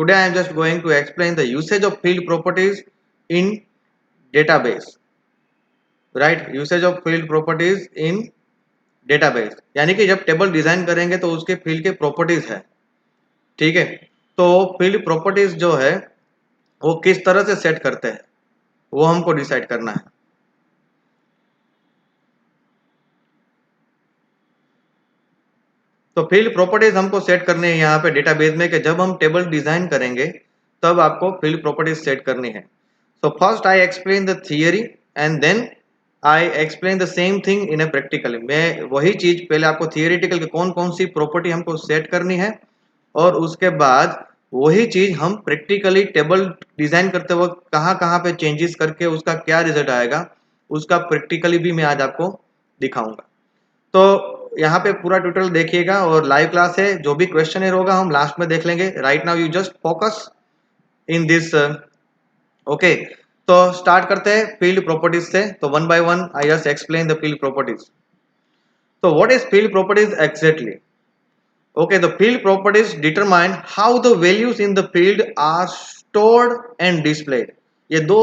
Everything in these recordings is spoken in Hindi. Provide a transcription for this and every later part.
today I am just going to explain the usage of field properties in database. Right, usage of field properties in database, यानी कि जब टेबल डिजाइन करेंगे तो उसके फील्ड के प्रॉपर्टीज है। ठीक है, तो फील्ड प्रॉपर्टीज जो है वो किस तरह से सेट करते हैं वो हमको डिसाइड करना है। तो फील्ड प्रॉपर्टीज हमको सेट करनी है यहाँ पे डेटाबेस में कि जब हम टेबल डिजाइन करेंगे तब आपको फील्ड प्रॉपर्टीज सेट करनी है। So first I explain the theory and then I explain the same thing in a practical. मैं वही चीज पहले आपको थियरिटिकल के कौन कौन सी प्रॉपर्टी हमको सेट करनी है और उसके बाद वही चीज हम प्रैक्टिकली टेबल डिजाइन करते वक्त कहाँ कहाँ पे चेंजेस करके उसका क्या रिजल्ट आएगा उसका प्रैक्टिकली भी मैं आज आपको दिखाऊंगा। तो यहाँ पे पूरा ट्यूटोरियल देखिएगा और लाइव क्लास है, जो भी क्वेश्चन होगा हम लास्ट में देख लेंगे। Right now you just focus in this. Okay, तो स्टार्ट करते हैं फील्ड प्रॉपर्टीज से। तो one by one I just explain the field properties. तो what is field properties exactly? Okay, the field properties determine how the values in the field are stored and displayed. ये दो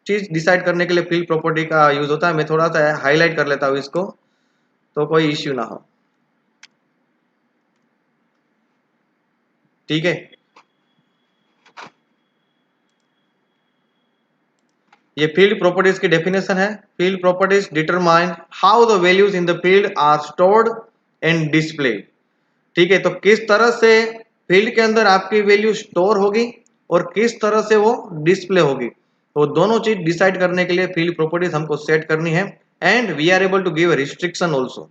चीज डिसाइड करने के लिए फील्ड प्रॉपर्टी का यूज होता है। मैं थोड़ा सा हाईलाइट कर लेता हूँ इसको तो कोई इश्यू ना हो। ठीक है, ये फील्ड प्रॉपर्टीज की डेफिनेशन है। Field properties determine how the values in the field are stored and displayed. ठीक है, तो किस तरह से फील्ड के अंदर आपकी वैल्यू स्टोर होगी और किस तरह से वो डिस्प्ले होगी, तो दोनों चीज डिसाइड करने के लिए फील्ड प्रॉपर्टीज हमको सेट करनी है। And we are able to give a restriction also.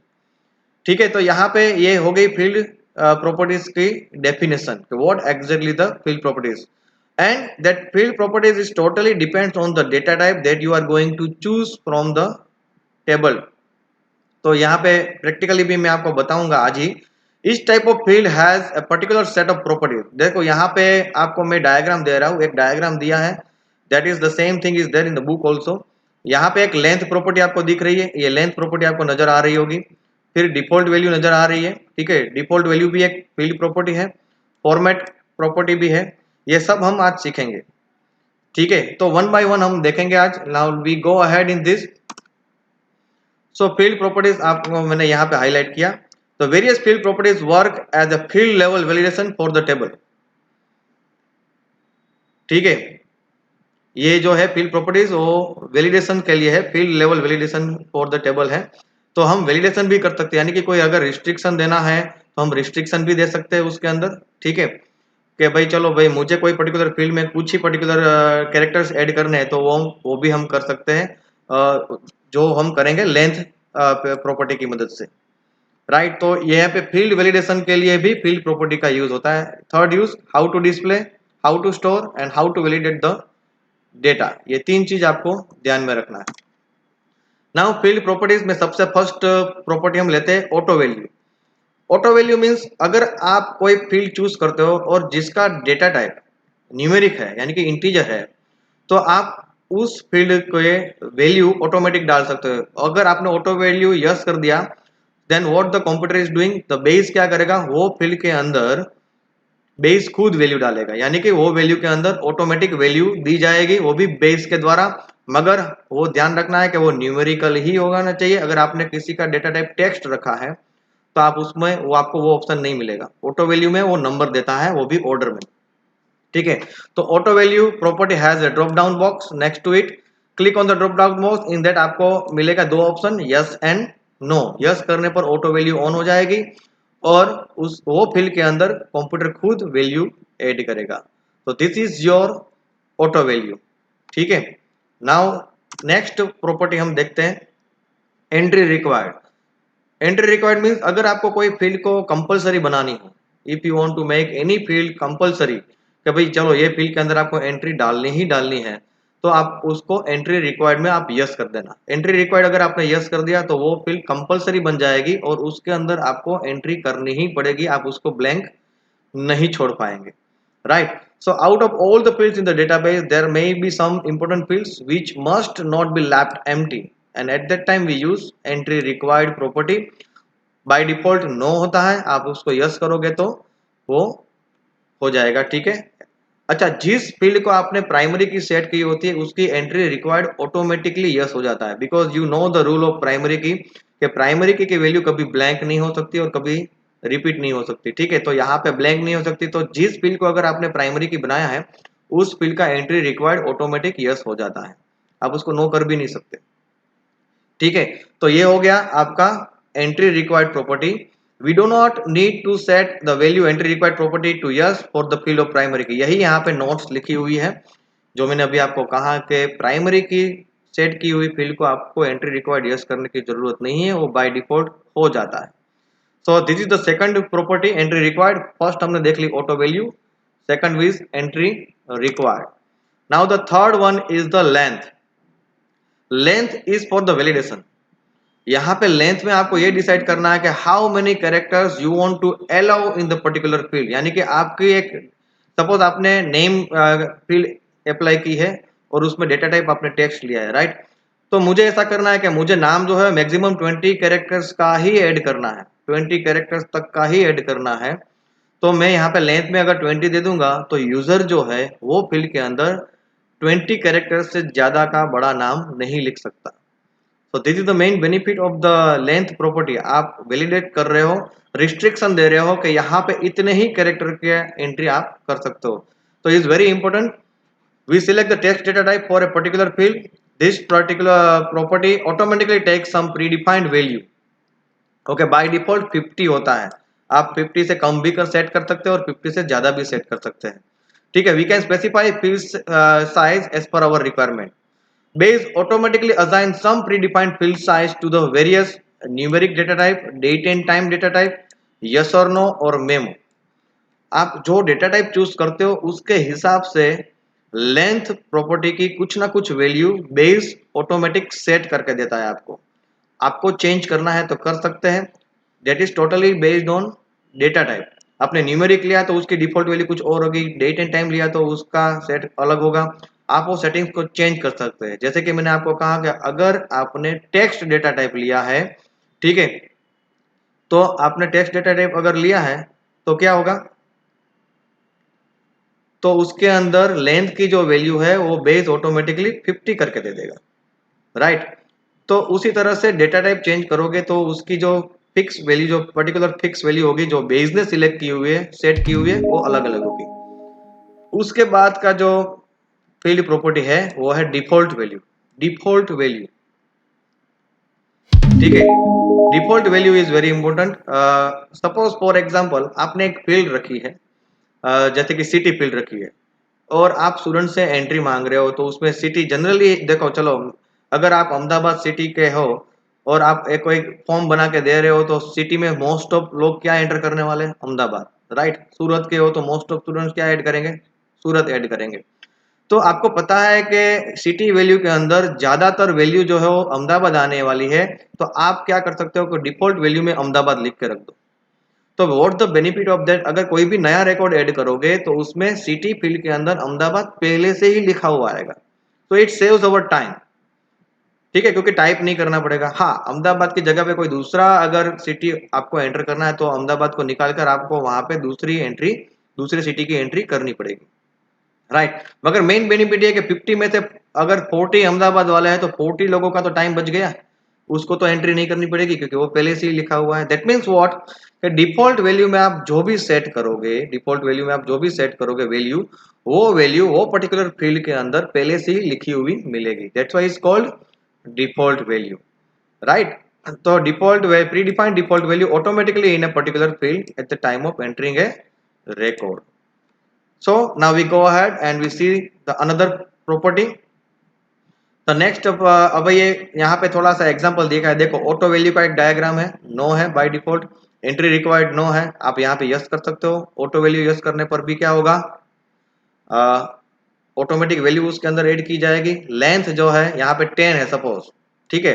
ठीक है, तो यहाँ पे ये हो गई फील्ड प्रॉपर्टीज की definition, what exactly the field properties. And that field properties is totally depends on the data type that you are going to choose from the table. तो यहाँ पे प्रैक्टिकली भी मैं आपको बताऊंगा आज ही। इस type of field has a particular set of properties. देखो यहाँ पे आपको मैं डायग्राम दे रहा हूँ, एक डायग्राम दिया है, that is the same thing is there in the book also. यहाँ पे एक लेंथ प्रॉपर्टी आपको दिख रही है, ये लेंथ प्रॉपर्टी आपको नजर आ रही होगी। फिर डिफॉल्ट वैल्यू नजर आ रही है। ठीक है, डिफॉल्ट वैल्यू भी एक फील्ड प्रॉपर्टी है, फॉर्मेट प्रॉपर्टी भी है। ये सब हम आज सीखेंगे। ठीक है, तो वन बाय वन हम देखेंगे आज। Now we go ahead in this. So field properties आपको मैंने यहाँ पे हाईलाइट किया। तो various field properties work as a field level validation for the table. ठीक है, ये जो है फील्ड प्रॉपर्टीज वो वैलिडेशन के लिए है, field level validation for the table है। तो हम वैलिडेशन भी कर सकते हैं, यानी कि कोई अगर रिस्ट्रिक्शन देना है तो हम रिस्ट्रिक्शन भी दे सकते हैं उसके अंदर। ठीक है, कि भाई चलो भाई मुझे कोई पर्टिकुलर फील्ड में कुछ ही पर्टिकुलर कैरेक्टर्स ऐड करने हैं तो वो भी हम कर सकते हैं, जो हम करेंगे लेंथ प्रॉपर्टी की मदद से। राइट, तो यहाँ पे फील्ड वैलिडेशन के लिए भी फील्ड प्रॉपर्टी का यूज होता है। Third use, how to display, how to store and how to validate the data. ये तीन चीज आपको ध्यान में रखना है। नाउ फील्ड प्रॉपर्टीज में सबसे फर्स्ट प्रॉपर्टी हम लेते हैं auto value. Auto value means अगर आप कोई फील्ड चूज करते हो और जिसका डेटा टाइप न्यूमेरिक है यानी कि इंटीजर है, तो आप उस फील्ड के वैल्यू ऑटोमेटिक डाल सकते हो। अगर आपने ऑटो वैल्यू यस कर दिया, then what the computer is doing, the base क्या करेगा, वो फील्ड के अंदर बेस खुद वैल्यू डालेगा, यानी कि वो वैल्यू के अंदर ऑटोमेटिक वैल्यू दी जाएगी, वो भी बेस के द्वारा। मगर वो ध्यान रखना है कि वो न्यूमेरिकल ही होना चाहिए। अगर आपने किसी का डेटा टाइप टेक्स्ट रखा है तो आप उसमें वो आपको वो ऑप्शन नहीं मिलेगा। ऑटो वैल्यू में वो नंबर देता है, वो भी ऑर्डर में। ठीक है, तो auto value property has a drop down box next to it. Click on the drop down box, in that आपको मिलेगा दो option, yes and no. Yes करने पर ऑटो वैल्यू ऑन हो जाएगी और उस वो फील्ड के अंदर कंप्यूटर खुद वैल्यू ऐड करेगा। तो this is your auto value. ठीक है, नाउ नेक्स्ट प्रॉपर्टी हम देखते हैं, entry required. Entry required means अगर आपको कोई फील्ड को कंपलसरी बनानी हो, if you want to make any field compulsory, कि भाई चलो ये फील्ड के अंदर आपको एंट्री डालनी ही डालनी है, तो आप उसको एंट्री रिक्वायर्ड में आप यस कर देना। एंट्री रिक्वायर्ड अगर आपने यस कर दिया तो वो फील्ड कंपलसरी बन जाएगी और उसके अंदर आपको एंट्री करनी ही पड़ेगी, आप उसको ब्लैंक नहीं छोड़ पाएंगे। Right, so out of all the fields in the database there may be some important fields which must not be left empty, and at that time we use entry required property। By default no होता है, आप उसको यस करोगे तो वो हो जाएगा। ठीक है, अच्छा, जिस फील्ड को आपने प्राइमरी की सेट की होती है उसकी एंट्री रिक्वायर्ड ऑटोमेटिकली यस हो जाता है, because you know the rule of primary की कि प्राइमरी की वैल्यू कभी ब्लैंक नहीं हो सकती और कभी रिपीट नहीं हो सकती। ठीक है, तो यहाँ पे ब्लैंक नहीं हो सकती, तो जिस फील्ड को अगर आपने प्राइमरी की बनाया है उस फील्ड का एंट्री रिक्वायर्ड ऑटोमेटिक यस हो जाता है, आप उसको नो कर भी नहीं सकते। ठीक है, तो ये हो गया आपका entry required property. We do not need to set the value entry required property to yes for the field of primary key, यही यहाँ पे नोट्स लिखी हुई है जो मैंने अभी आपको कहा कि प्राइमरी की सेट की हुई फील्ड को आपको एंट्री रिक्वायर्ड यस करने की जरूरत नहीं है, वो बाय डिफॉल्ट हो जाता है। So this is the second property entry required. First हमने देख ली auto value, second is entry required. Now the third one is the length. Length is for the validation. यहाँ पे लेंथ में आपको ये डिसाइड करना है कि how many characters you want to allow in the particular field, यानी कि आपकी एक सपोज आपने नेम फील्ड अप्लाई की है और उसमें डेटा टाइप आपने टेक्स्ट लिया है, राइट। तो मुझे ऐसा करना है कि मुझे नाम जो है मैक्सिमम 20 कैरेक्टर्स का ही ऐड करना है, 20 कैरेक्टर्स तक का ही ऐड करना है। तो मैं यहाँ पे लेंथ में अगर 20 दे दूंगा तो यूजर जो है वो फील्ड के अंदर 20 कैरेक्टर्स से ज्यादा का बड़ा नाम नहीं लिख सकता। तो this is the main benefit of the length property. आप वैलिडेट कर रहे हो, रिस्ट्रिक्शन दे रहे हो कि यहाँ पे इतने ही कैरेक्टर के एंट्री आप कर सकते हो। तो is very important, we select the text data type for a particular field, this particular property automatically takes some predefined value. Okay, by default 50 होता है, आप 50 से कम भी कर सेट कर सकते हो और 50 से ज्यादा भी सेट कर सकते हैं। ठीक है, we can specify field size as per our requirement. Base automatically assigns some predefined field size to the various numeric data type, date and time data type, yes or no और memo। आप जो डेटा टाइप चूज करते हो उसके हिसाब से लेंथ प्रॉपर्टी की कुछ ना कुछ वैल्यू बेस ऑटोमेटिक सेट करके देता है आपको। आपको चेंज करना है तो कर सकते हैं, that is totally based on data type. आपने न्यूमेरिक लिया तो उसकी डिफॉल्ट वैल्यू कुछ और होगी, डेट एंड टाइम लिया तो उसका सेट अलग होगा। आप वो सेटिंग्स को चेंज कर सकते हैं। जैसे कि मैंने आपको कहा कि अगर आपने टेक्स्ट डेटा टाइप लिया है, ठीक है, तो आपने टेक्स्ट डेटा टाइप अगर लिया है तो क्या होगा, तो उसके अंदर लेंथ की जो वैल्यू है वो बेस ऑटोमेटिकली 50 करके दे देगा, राइट। तो उसी तरह से डेटा टाइप चेंज करोगे तो उसकी जो फिक्स वैल्यू, जो पर्टिकुलर फिक्स वैल्यू होगी जो बेस ने सिलेक्ट की हुई है, सेट की हुई है, वो अलग अलग होगी। उसके बाद का जो फील्ड प्रॉपर्टी है वो है डिफॉल्ट वैल्यू। डिफॉल्ट वैल्यू, ठीक है, default value is very important. Suppose for example आपने एक फील्ड रखी है, जैसे कि सिटी फील्ड रखी है और आप स्टूडेंट से एंट्री मांग रहे हो, तो उसमें सिटी जनरली देखो, चलो अगर आप अहमदाबाद सिटी के हो और आप एक कोई फॉर्म बना के दे रहे हो तो सिटी में मोस्ट ऑफ लोग क्या एंटर करने वाले हैं, अहमदाबाद, राइट। सूरत के हो तो मोस्ट ऑफ स्टूडेंट्स क्या ऐड करेंगे, सूरत ऐड करेंगे। तो आपको पता है कि सिटी वैल्यू के अंदर ज्यादातर वैल्यू जो है वो अहमदाबाद आने वाली है, तो आप क्या कर सकते हो कि डिफॉल्ट वैल्यू में अहमदाबाद लिख के रख दो। तो what the benefit of that, अगर कोई भी नया रिकॉर्ड ऐड करोगे तो उसमें सिटी फील्ड के अंदर अहमदाबाद पहले से ही लिखा हुआ आएगा, तो इट सेव्स अवर टाइम। ठीक है, क्योंकि टाइप नहीं करना पड़ेगा। हाँ, अहमदाबाद की जगह पे कोई दूसरा अगर सिटी आपको एंटर करना है तो अहमदाबाद को निकालकर आपको वहां पे दूसरी एंट्री, दूसरे सिटी की एंट्री करनी पड़ेगी, राइट। मगर मेन बेनिफिट ये है कि 50 में से अगर 40 अहमदाबाद वाले हैं तो 40 लोगों का तो टाइम बच गया, उसको तो एंट्री नहीं करनी पड़ेगी क्योंकि वो पहले से ही लिखा हुआ है। That means what, default value में आप जो भी सेट करोगे, डिफॉल्ट वैल्यू में आप जो भी सेट करोगे वैल्यू वो पर्टिकुलर फील्ड के अंदर पहले से ही लिखी हुई मिलेगी। That's why is called default value, right. तो default predefined default value automatically in a particular field at the time of entering a record। So now we go ahead and we see the another property। तो नेक्स्ट अब ये यहाँ पे थोड़ा सा एग्जांपल दिया है, देखो ऑटो वैल्यू का एक डायग्राम है, नो है by default, entry required no है, आप यहाँ पे यस कर सकते हो। ऑटो वैल्यू यस करने पर भी क्या होगा, ऑटोमेटिक वैल्यू उसके अंदर ऐड की जाएगी। लेंथ जो है यहाँ पे 10 है सपोज, ठीक है।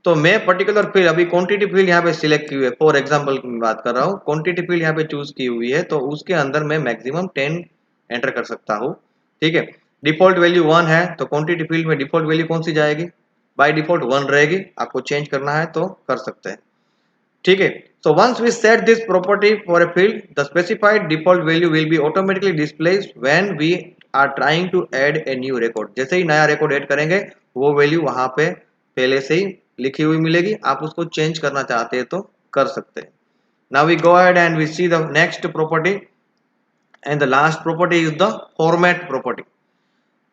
तो मैं पर्टिकुलर फील्ड, अभी क्वांटिटी फील्ड यहाँ पे सिलेक्ट की हुई है, फॉर एग्जांपल की बात कर रहा हूँ, क्वांटिटी फील्ड यहाँ पे चूज की हुई है, तो उसके अंदर मैं मैक्सिमम 10 एंटर कर सकता हूँ, ठीक है। डिफॉल्ट वैल्यू 1 है तो क्वांटिटी फील्ड में डिफॉल्ट वैल्यू कौन सी जाएगी, बाय डिफॉल्ट 1 रहेगी, आपको चेंज करना है तो कर सकते हैं। ठीक है। So once we set this property for a field, the specified default value will be automatically displayed when we are trying to add a new record. जैसे ही नया रिकॉर्ड ऐड करेंगे वो वैल्यू वहां पे पहले से ही लिखी हुई मिलेगी, आप उसको चेंज करना चाहते हैं तो कर सकते हैं। Now we go ahead and we see the next property, and the last property is the format property.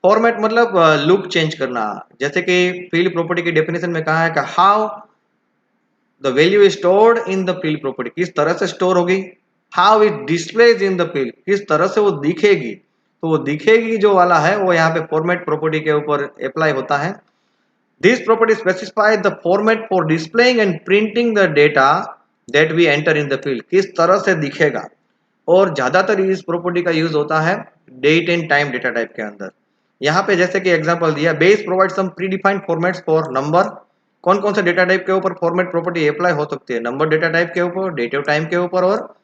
Format मतलब लुक चेंज करना। जैसे कि फील्ड प्रॉपर्टी की डेफिनेशन में कहा है कि how the value is stored in the field property, किस तरह से स्टोर होगी। How it displays in the field, किस तरह से वो दिखेगी। तो वो दिखेगी जो वाला है वो यहाँ पे फॉर्मेट प्रॉपर्टी के ऊपर अप्लाई होता है। This property specifies the format for displaying and printing the data that we enter in the field, किस तरह से दिखेगा। और ज्यादातर इस प्रॉपर्टी का यूज होता है date and time data type के अंदर। यहाँ पे जैसे कि एग्जांपल दिया, base provide some predefined formats for number. कौन कौन से डेटा टाइप के ऊपर फॉर्मेट प्रॉपर्टी अप्लाई हो सकती है, नंबर डेटा टाइप के ऊपर, डेट ऑफ टाइम के ऊपर और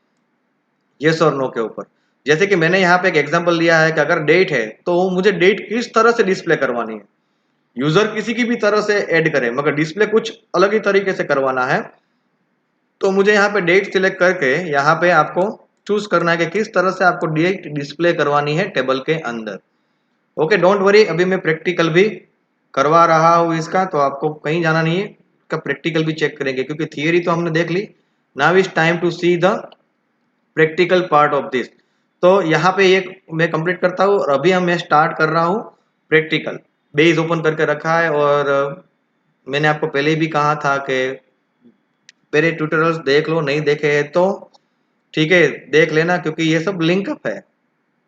यस और नो के ऊपर। जैसे कि मैंने यहाँ पे एक एग्जांपल लिया है कि अगर डेट है तो मुझे डेट किस तरह से डिस्प्ले करवानी है। यूजर किसी की भी तरह से ऐड करे मगर डिस्प्ले कुछ अलग ही तरीके से करवाना है, तो मुझे यहाँ पे डेट सिलेक्ट करके यहाँ पे आपको चूज करना है कि किस तरह से आपको डेट डिस्प्ले करवानी है टेबल के अंदर। ओके, डोंट वरी, अभी मैं प्रैक्टिकल भी करवा रहा हूँ इसका, तो आपको कहीं जाना नहीं है, इसका प्रैक्टिकल भी चेक करेंगे क्योंकि थियरी तो हमने देख ली। Now is time to see the practical part of this. तो यहाँ पे एक मैं कंप्लीट करता हूँ और अभी हम मैं स्टार्ट कर रहा हूँ प्रैक्टिकल। बेस ओपन करके रखा है और मैंने आपको पहले ही भी कहा था कि मेरे ट्यूटोरियल्स देख लो, नहीं देखे हैं तो ठीक है देख लेना, क्योंकि ये सब लिंकअप है।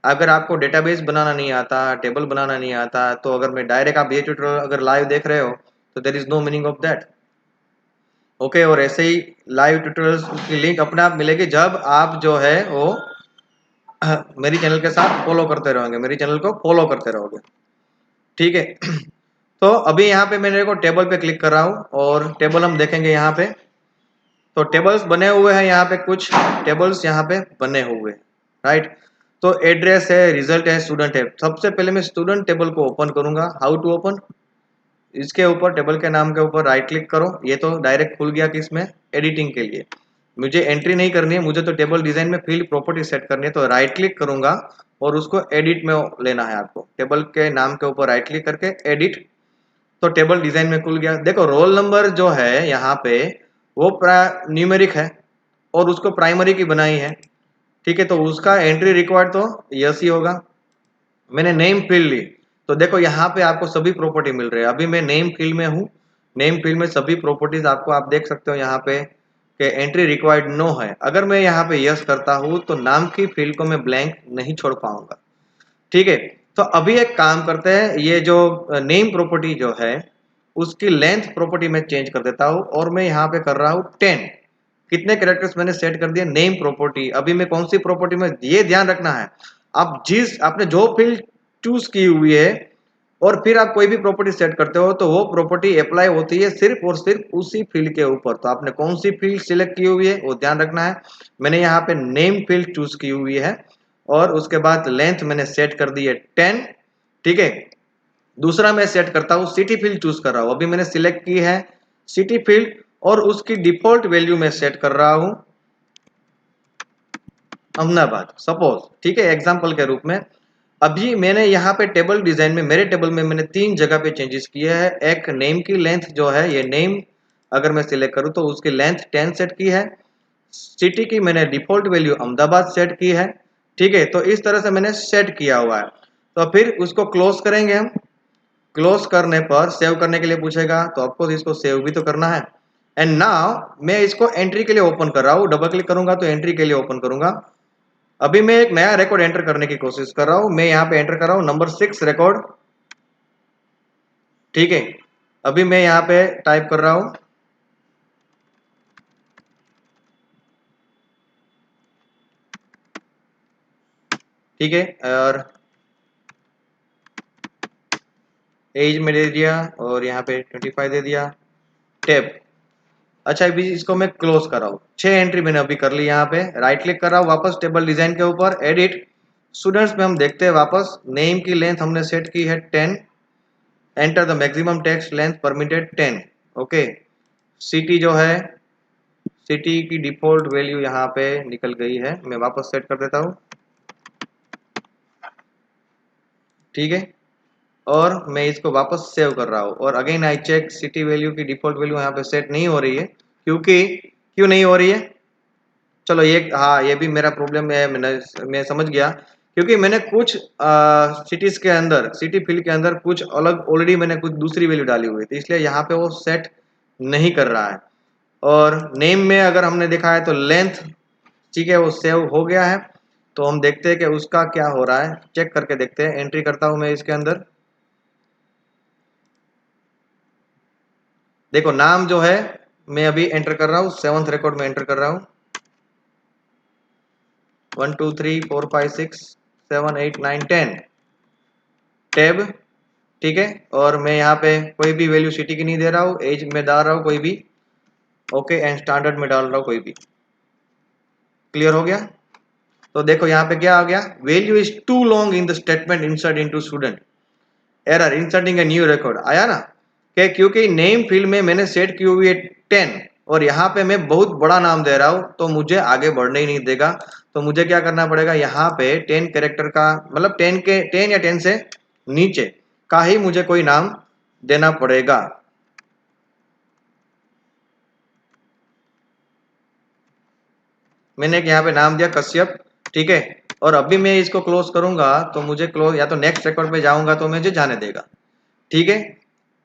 अगर आपको डेटाबेस बनाना नहीं आता, टेबल बनाना नहीं आता, तो अगर मैं डायरेक्ट आप ये ट्यूटोरियल अगर लाइव देख रहे हो तो there is no meaning of that. Okay, और ऐसे ही लाइव ट्यूटोरियल्स की लिंक अपने आप मिलेगी जब आप जो है वो मेरी चैनल के साथ फॉलो करते रहोगे, मेरी चैनल को फॉलो करते रहोगे। ठीक है। तो अभी यहाँ पे मैंने को टेबल पे क्लिक कर रहा हूँ और टेबल हम देखेंगे यहाँ पे। तो टेबल्स बने हुए हैं यहाँ पे, कुछ टेबल्स यहाँ पे बने हुए हैं, राइट। तो एड्रेस है, रिजल्ट है, स्टूडेंट है। सबसे पहले मैं स्टूडेंट टेबल को ओपन करूंगा। हाउ टू ओपन, इसके ऊपर टेबल के नाम के ऊपर राइट क्लिक करो। ये तो डायरेक्ट खुल गया किसमें, एडिटिंग के लिए। मुझे एंट्री नहीं करनी है, मुझे तो टेबल डिजाइन में फील्ड प्रॉपर्टी सेट करनी है, तो राइट क्लिक करूंगा और उसको एडिट में लेना है आपको। टेबल के नाम के ऊपर राइट क्लिक करके एडिट, तो टेबल डिजाइन में खुल गया। देखो रोल नंबर जो है यहाँ पे वो न्यूमेरिक है और उसको प्राइमरी की बनाई है, ठीक है। तो उसका एंट्री रिक्वायर्ड तो यस ही होगा। मैंने नेम फील्ड ली, तो देखो यहाँ पे आपको सभी प्रॉपर्टी मिल रही है। अभी मैं नेम फील्ड में हूँ, नेम फील्ड में सभी प्रॉपर्टीज आपको आप देख सकते हो यहाँ पे कि एंट्री रिक्वायर्ड नो है। अगर मैं यहाँ पे यस करता हूँ तो नाम की फील्ड को मैं ब्लैंक नहीं छोड़ पाऊंगा, ठीक है। तो अभी एक काम करते हैं, ये जो नेम प्रॉपर्टी जो है उसकी लेंथ प्रॉपर्टी में चेंज कर देता हूँ और मैं यहाँ पे कर रहा हूँ 10। कितने कैरेक्टर्स मैंने सेट कर दिए, नेम प्रॉपर्टी। अभी मैं कौन सी प्रॉपर्टी में, ये ध्यान रखना है, आप जिस आपने जो फील्ड चूज की हुई है और फिर आप कोई भी प्रॉपर्टी सेट करते हो तो वो प्रॉपर्टी अप्लाई होती है सिर्फ और सिर्फ उसी फील्ड के ऊपर। तो आपने कौन सी फील्ड सिलेक्ट की हुई है वो ध्यान रखना है। मैंने यहाँ पे नेम फील्ड चूज की हुई है और उसके बाद लेंथ मैंने सेट कर दी है 10, ठीक है। दूसरा मैं सेट करता हूँ सिटी फील्ड चूज कर रहा हूँ। अभी मैंने सिलेक्ट की है सिटी फील्ड और उसकी डिफॉल्ट वैल्यू में सेट कर रहा हूँ अहमदाबाद, सपोज, ठीक है, एग्जाम्पल के रूप में। अभी मैंने यहाँ पे टेबल डिजाइन में, मेरे टेबल में मैंने 3 जगह पे चेंजेस किए हैं। एक नेम की लेंथ जो है, ये नेम अगर मैं सिलेक्ट करूँ तो उसकी लेंथ 10 सेट की है। सिटी की मैंने डिफॉल्ट वैल्यू अहमदाबाद सेट की है, ठीक है। तो इस तरह से मैंने सेट किया हुआ है। तो फिर उसको क्लोज करेंगे हम। क्लोज करने पर सेव करने के लिए पूछेगा, तो आपको इसको सेव भी तो करना है। एंड नाउ मैं इसको एंट्री के लिए ओपन कर रहा हूँ, डबल क्लिक करूंगा तो एंट्री के लिए ओपन करूंगा। अभी मैं एक नया रिकॉर्ड एंटर करने की कोशिश कर रहा हूं। मैं यहाँ पे एंटर कर रहा हूँ नंबर 6 रिकॉर्ड, ठीक है। अभी मैं यहाँ पे टाइप कर रहा हूं, ठीक है, और एज में दे दिया और यहाँ पे 25 दे दिया, टैब। अच्छा, अभी इसको मैं क्लोज कर रहा हूँ। 6 एंट्री मैंने अभी कर ली। यहाँ पे राइट क्लिक कर रहा हूँ, वापस टेबल डिजाइन के ऊपर एडिट, स्टूडेंट्स में हम देखते हैं वापस। नेम की लेंथ हमने सेट की है 10, enter the maximum text length permitted 10, okay. City जो है सिटी की डिफॉल्ट वैल्यू यहाँ पे निकल गई है, मैं वापस सेट कर देता हूँ, ठीक है। और मैं इसको वापस सेव कर रहा हूँ और again I check city value की डिफॉल्ट वैल्यू यहाँ पे सेट नहीं हो रही है, क्योंकि क्यों नहीं हो रही है, चलो ये हाँ ये भी मेरा प्रॉब्लम है, मैं समझ गया, क्योंकि मैंने कुछ सिटीज के अंदर सिटी फील्ड के अंदर कुछ अलग ऑलरेडी मैंने कुछ दूसरी वैल्यू डाली हुई थी, इसलिए यहाँ पे वो सेट नहीं कर रहा है। और नेम में अगर हमने देखा है तो लेंथ, ठीक है, वो सेव हो गया है। तो हम देखते हैं कि उसका क्या हो रहा है, चेक करके देखते हैं। एंट्री करता हूं मैं इसके अंदर, देखो नाम जो है मैं अभी एंटर कर रहा हूँ, 7th रिकॉर्ड में एंटर कर रहा हूँ, 1 2 3 4 5 6 7 8 9 10 टैब, ठीक है। और मैं यहाँ पे कोई भी वैल्यू सिटी की नहीं दे रहा हूँ, एज में डाल रहा हूँ कोई भी, ओके, एंड स्टैंडर्ड में डाल रहा हूँ कोई भी। क्लियर हो गया। तो देखो यहाँ पे क्या आ गया, value is too long in the statement insert into student, error inserting a new record आया ना, कि क्योंकि नेम फील्ड में मैंने सेट की हुई है 10 और यहाँ पे मैं बहुत बड़ा नाम दे रहा हूँ, तो मुझे आगे बढ़ने ही नहीं देगा। तो मुझे क्या करना पड़ेगा, यहाँ पे 10 कैरेक्टर का मतलब 10 या 10 से नीचे का ही मुझे कोई नाम देना पड़ेगा। मैंने यहाँ पे नाम दिया कश्यप, ठीक है। और अभी मैं इसको क्लोज करूंगा तो मुझे क्लोज, या तो नेक्स्ट रिकॉर्ड पे जाऊंगा तो मुझे जाने देगा, ठीक है।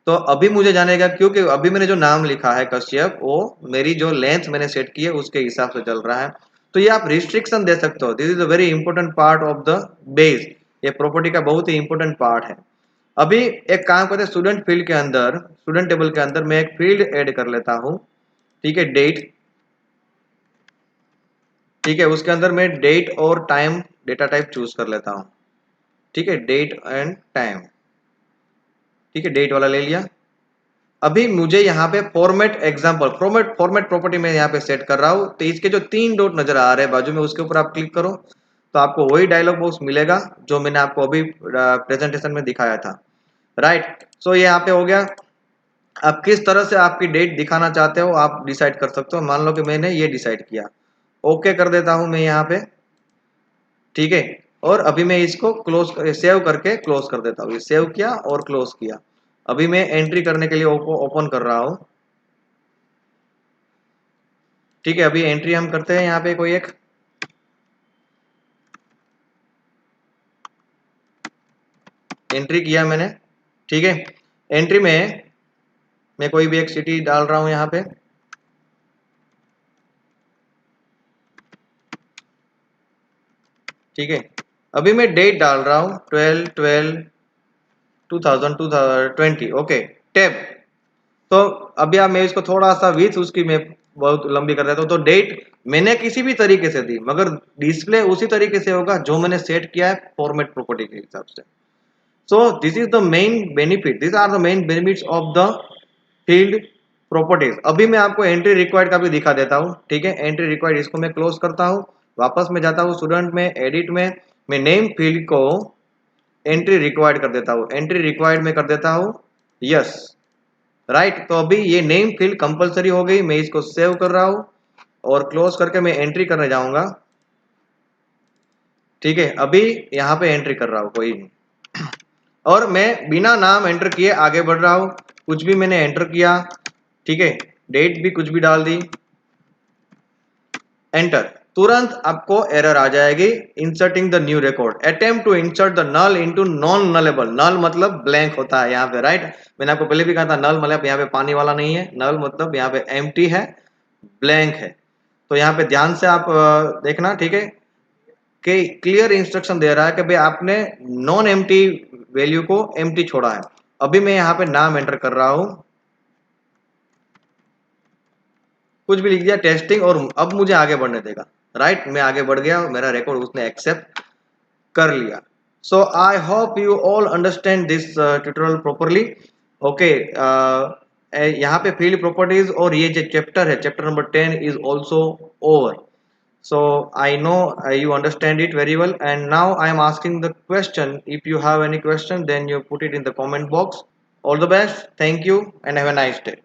तो अभी मुझे जानेगा, क्योंकि अभी मैंने जो नाम लिखा है कश्यप, वो मेरी जो लेंथ मैंने सेट की है उसके हिसाब से चल रहा है। तो ये आप रिस्ट्रिक्शन दे सकते हो, this is a very important part of the base, ये प्रॉपर्टी का बहुत ही इंपॉर्टेंट पार्ट है। अभी एक काम करते हैं, स्टूडेंट फील्ड के अंदर, स्टूडेंट टेबल के अंदर मैं एक फील्ड ऐड कर लेता हूँ, ठीक है, डेट, ठीक है। उसके अंदर मैं डेट और टाइम डेटा टाइप चूज कर लेता हूँ, ठीक है, डेट एंड टाइम, ठीक है, डेट वाला ले लिया। अभी मुझे यहाँ पे फॉर्मेट एग्जाम्पल, फॉर्मेट प्रॉपर्टी में यहाँ पे सेट कर रहा हूँ, तो इसके जो 3 डॉट नजर आ रहे हैं बाजू में, उसके ऊपर आप क्लिक करो तो आपको वही डायलॉग बॉक्स मिलेगा जो मैंने आपको अभी प्रेजेंटेशन में दिखाया था, राइट। सो ये यहाँ पे हो गया। आप किस तरह से आपकी डेट दिखाना चाहते हो आप डिसाइड कर सकते हो, मान लो कि मैंने ये डिसाइड किया, ओके कर देता हूं मैं यहाँ पे, ठीक है। और अभी मैं इसको क्लोज सेव करके क्लोज कर देता हूँ, ये सेव किया और क्लोज किया। अभी मैं एंट्री करने के लिए ओपन कर रहा हूँ, ठीक है। अभी एंट्री हम करते हैं, यहाँ पे कोई एक एंट्री किया मैंने, ठीक है। एंट्री में मैं कोई भी एक सिटी डाल रहा हूँ यहाँ पे, ठीक है। अभी मैं डेट डाल रहा हूँ 12/12/2020, ओके, टैब। तो अभी आप मैं इसको थोड़ा सा विथ उसकी मैं बहुत लंबी कर देता हूँ, तो डेट मैंने किसी भी तरीके से दी, मगर डिस्प्ले उसी तरीके से होगा जो मैंने सेट किया है फॉर्मेट प्रॉपर्टी के हिसाब से। So this is the main benefit, this are the main benefits of the field properties. अभी मैं आपको एंट्री रिक्वायर्ड का भी दिखा देता हूँ, ठीक है। एंट्री रिक्वायर्ड इसको मैं क्लोज करता हूँ, वापस में जाता हूँ स्टूडेंट में, एडिट में, मैं नेम फील्ड को एंट्री रिक्वायर्ड कर देता हूँ, एंट्री रिक्वायर्ड में कर देता हूँ यस, राइट। तो अभी ये नेम फील्ड कंपलसरी हो गई, मैं इसको सेव कर रहा हूँ और क्लोज करके मैं एंट्री करने जाऊंगा, ठीक है। अभी यहाँ पे एंट्री कर रहा हूँ कोई नहीं, और मैं बिना नाम एंटर किए आगे बढ़ रहा हूँ, कुछ भी मैंने एंटर किया, ठीक है, डेट भी कुछ भी डाल दी, एंटर, तुरंत आपको एरर आ जाएगी, inserting the new record, attempt to insert the null into non nullable, null मतलब ब्लैंक होता है यहाँ पे, राइट। मैंने आपको पहले भी कहा था नल मतलब यहाँ पे पानी वाला नहीं है, नल मतलब यहाँ पे एम्प्टी है, ब्लैंक है। तो यहाँ पे ध्यान से आप देखना, ठीक है, कि क्लियर इंस्ट्रक्शन दे रहा है कि भाई आपने नॉन एम्प्टी वैल्यू को एम्प्टी छोड़ा है। अभी मैं यहाँ पे नाम एंटर कर रहा हूँ, कुछ भी लिख दिया टेस्टिंग, और अब मुझे आगे बढ़ने देगा, राइट। मैं आगे बढ़ गया, मेरा रिकॉर्ड उसने एक्सेप्ट कर लिया। So I hope you all understand this tutorial properly, okay. यहाँ पे फील्ड प्रॉपर्टीज और ये जो चैप्टर है, chapter number 10 is also over. So I know you understand it very well, and now I am asking the question. If you have any question, then you put it in the comment box. All the best. Thank you and have a nice day.